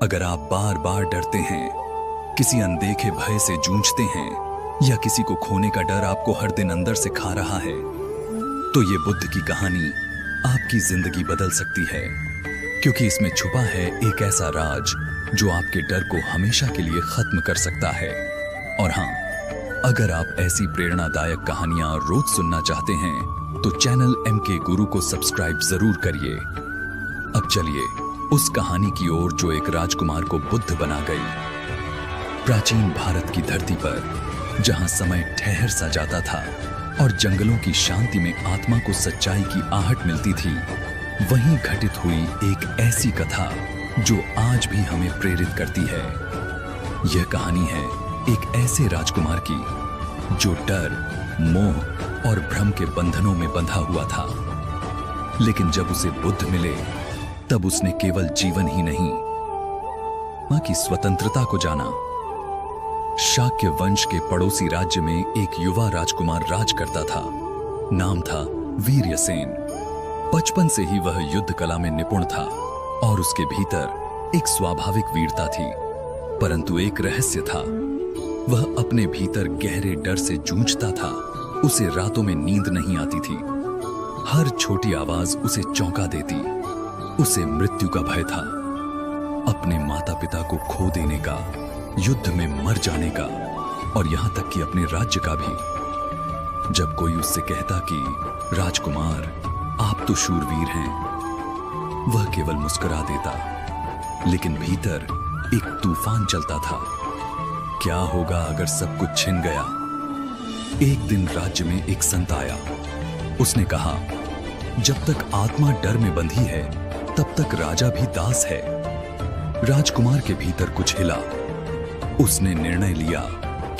अगर आप बार बार डरते हैं, किसी अनदेखे भय से जूझते हैं, या किसी को खोने का डर आपको हर दिन अंदर से खा रहा है, तो ये बुद्ध की कहानी आपकी जिंदगी बदल सकती है। क्योंकि इसमें छुपा है एक ऐसा राज जो आपके डर को हमेशा के लिए खत्म कर सकता है। और हाँ, अगर आप ऐसी प्रेरणादायक कहानियां रोज सुनना चाहते हैं तो चैनल MK गुरु को सब्सक्राइब जरूर करिए। अब चलिए उस कहानी की ओर जो एक राजकुमार को बुद्ध बना गई। प्राचीन भारत की धरती पर जहां समय ठहर सा जाता था और जंगलों की शांति में आत्मा को सच्चाई की आहट मिलती थी, वहीं घटित हुई एक ऐसी कथा जो आज भी हमें प्रेरित करती है। यह कहानी है एक ऐसे राजकुमार की जो डर, मोह और भ्रम के बंधनों में बंधा हुआ था। लेकिन जब उसे बुद्ध मिले तब उसने केवल जीवन ही नहीं, मां की स्वतंत्रता को जाना। शाक्य वंश के पड़ोसी राज्य में एक युवा राजकुमार राज करता था। नाम था वीर्यसेन। बचपन से ही वह युद्ध कला में निपुण था और उसके भीतर एक स्वाभाविक वीरता थी। परंतु एक रहस्य था, वह अपने भीतर गहरे डर से जूझता था। उसे रातों में नींद नहीं आती थी। हर छोटी आवाज उसे चौंका देती। उसे मृत्यु का भय था, अपने माता पिता को खो देने का, युद्ध में मर जाने का, और यहां तक कि अपने राज्य का भी। जब कोई उससे कहता कि राजकुमार, आप तो शूरवीर हैं, वह केवल मुस्कुरा देता। लेकिन भीतर एक तूफान चलता था। क्या होगा अगर सब कुछ छिन गया? एक दिन राज्य में एक संत आया। उसने कहा, जब तक आत्मा डर में बंधी है तब तक राजा भी दास है। राजकुमार के भीतर कुछ हिला। उसने निर्णय लिया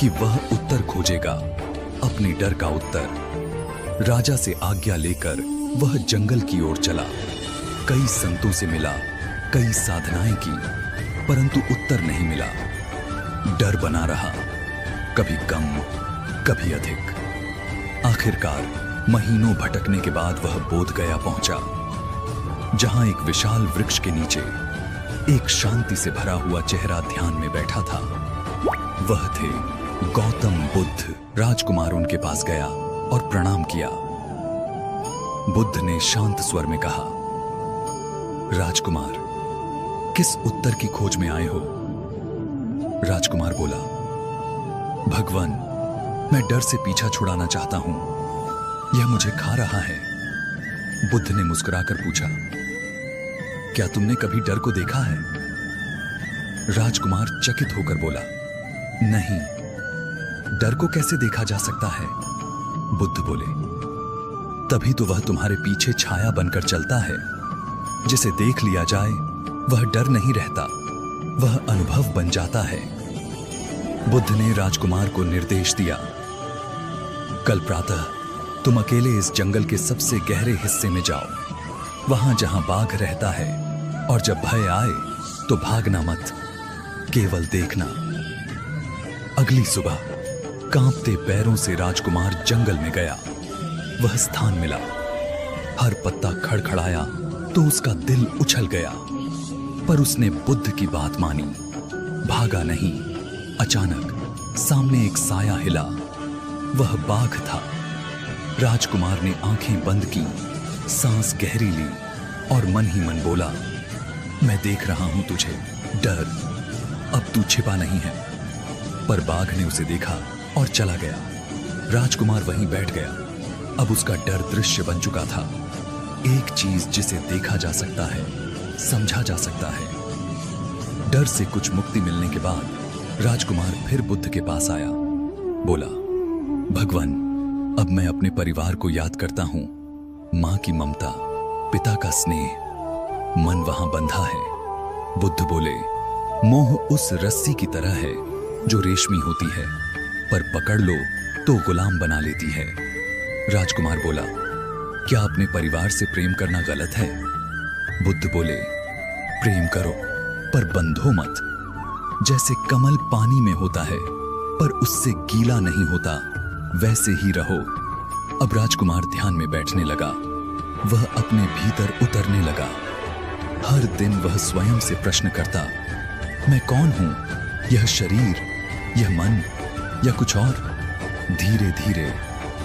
कि वह उत्तर खोजेगा, अपने डर का उत्तर। राजा से आज्ञा लेकर वह जंगल की ओर चला। कई संतों से मिला, कई साधनाएं की, परंतु उत्तर नहीं मिला। डर बना रहा, कभी कम, कभी अधिक। आखिरकार महीनों भटकने के बाद वह बोधगया पहुंचा, जहां एक विशाल वृक्ष के नीचे एक शांति से भरा हुआ चेहरा ध्यान में बैठा था। वह थे गौतम बुद्ध। राजकुमार उनके पास गया और प्रणाम किया। बुद्ध ने शांत स्वर में कहा, राजकुमार, किस उत्तर की खोज में आए हो? राजकुमार बोला, भगवान, मैं डर से पीछा छुड़ाना चाहता हूं, यह मुझे खा रहा है। बुद्ध ने मुस्कुराकर पूछा, क्या तुमने कभी डर को देखा है? राजकुमार चकित होकर बोला, नहीं, डर को कैसे देखा जा सकता है? बुद्ध बोले, तभी तो वह तुम्हारे पीछे छाया बनकर चलता है। जिसे देख लिया जाए वह डर नहीं रहता, वह अनुभव बन जाता है। बुद्ध ने राजकुमार को निर्देश दिया, कल प्रातः तुम अकेले इस जंगल के सबसे गहरे हिस्से में जाओ, वहां जहां बाघ रहता है, और जब भय आए तो भागना मत, केवल देखना। अगली सुबह कांपते पैरों से राजकुमार जंगल में गया। वह स्थान मिला, हर पत्ता खड़खड़ाया तो उसका दिल उछल गया, पर उसने बुद्ध की बात मानी, भागा नहीं। अचानक सामने एक साया हिला, वह बाघ था। राजकुमार ने आंखें बंद की, सांस गहरी ली और मन ही मन बोला, मैं देख रहा हूं तुझे, डर, अब तू छिपा नहीं है। पर बाघ ने उसे देखा और चला गया। राजकुमार वहीं बैठ गया। अब उसका डर दृश्य बन चुका था, एक चीज जिसे देखा जा सकता है, समझा जा सकता है। डर से कुछ मुक्ति मिलने के बाद राजकुमार फिर बुद्ध के पास आया। बोला, भगवान, अब मैं अपने परिवार को याद करता हूं, मां की ममता, पिता का स्नेह, मन वहां बंधा है। बुद्ध बोले, मोह उस रस्सी की तरह है जो रेशमी होती है, पर पकड़ लो तो गुलाम बना लेती है। राजकुमार बोला, क्या अपने परिवार से प्रेम करना गलत है? बुद्ध बोले, प्रेम करो पर बंधो मत। जैसे कमल पानी में होता है पर उससे गीला नहीं होता, वैसे ही रहो। अब राजकुमार ध्यान में बैठने लगा। वह अपने भीतर उतरने लगा। हर दिन वह स्वयं से प्रश्न करता, मैं कौन हूं? यह शरीर, यह मन या कुछ और? धीरे धीरे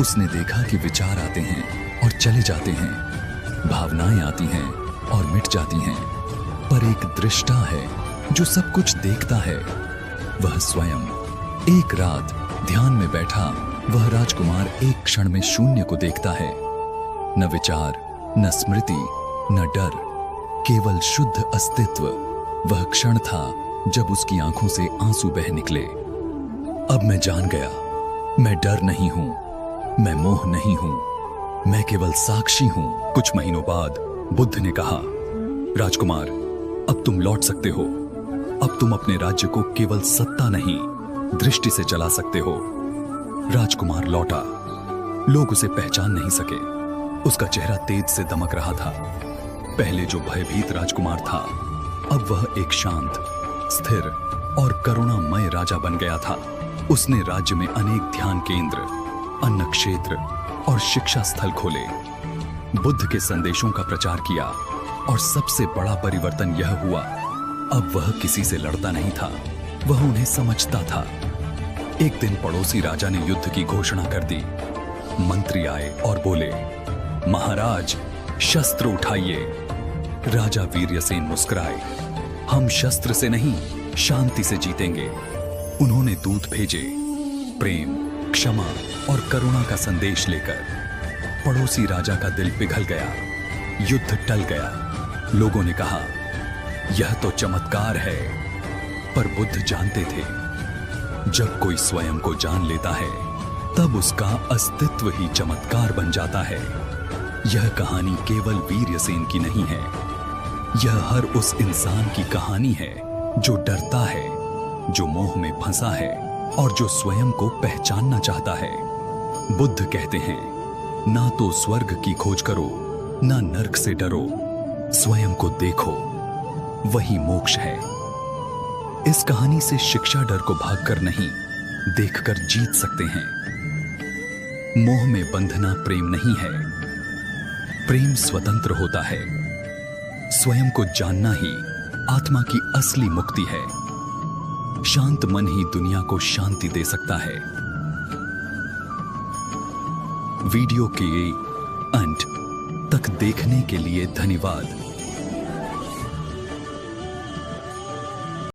उसने देखा कि विचार आते हैं और चले जाते हैं, भावनाएं आती हैं और मिट जाती हैं, पर एक दृष्टा है जो सब कुछ देखता है, वह स्वयं। एक रात ध्यान में बैठा वह राजकुमार एक क्षण में शून्य को देखता है। न विचार, न स्मृति, न डर, केवल शुद्ध अस्तित्व। वह क्षण था जब उसकी आंखों से आंसू बह निकले। अब मैं जान गया, मैं डर नहीं हूं, मैं मोह नहीं हूं, मैं केवल साक्षी हूं। कुछ महीनों बाद बुद्ध ने कहा, राजकुमार, अब तुम लौट सकते हो। अब तुम अपने राज्य को केवल सत्ता नहीं, दृष्टि से चला सकते हो। राजकुमार लौटा। लोग उसे पहचान नहीं सके। उसका चेहरा तेज से दमक रहा था। पहले जो भयभीत राजकुमार था, अब वह एक शांत, स्थिर और करुणामय राजा बन गया था। उसने राज्य में अनेक ध्यान केंद्र, अन्न क्षेत्र और शिक्षा स्थल खोले, बुद्ध के संदेशों का प्रचार किया, और सबसे बड़ा परिवर्तन यह हुआ, अब वह किसी से लड़ता नहीं था, वह उन्हें समझता था। एक दिन पड़ोसी राजा ने युद्ध की घोषणा कर दी। मंत्री आए और बोले, महाराज, शस्त्र उठाइए। राजा वीर्यसेन मुस्कुराए, हम शस्त्र से नहीं, शांति से जीतेंगे। उन्होंने दूत भेजे, प्रेम, क्षमा और करुणा का संदेश लेकर। पड़ोसी राजा का दिल पिघल गया, युद्ध टल गया। लोगों ने कहा, यह तो चमत्कार है। पर बुद्ध जानते थे, जब कोई स्वयं को जान लेता है, तब उसका अस्तित्व ही चमत्कार बन जाता है। यह कहानी केवल वीर्यसेन की नहीं है, यह हर उस इंसान की कहानी है जो डरता है, जो मोह में फंसा है और जो स्वयं को पहचानना चाहता है। बुद्ध कहते हैं, ना तो स्वर्ग की खोज करो, ना नर्क से डरो, स्वयं को देखो, वही मोक्ष है। इस कहानी से शिक्षा डर को भागकर नहीं, देखकर जीत सकते हैं। मोह में बंधना प्रेम नहीं है, प्रेम स्वतंत्र होता है। स्वयं को जानना ही आत्मा की असली मुक्ति है। शांत मन ही दुनिया को शांति दे सकता है। वीडियो के अंत तक देखने के लिए धन्यवाद।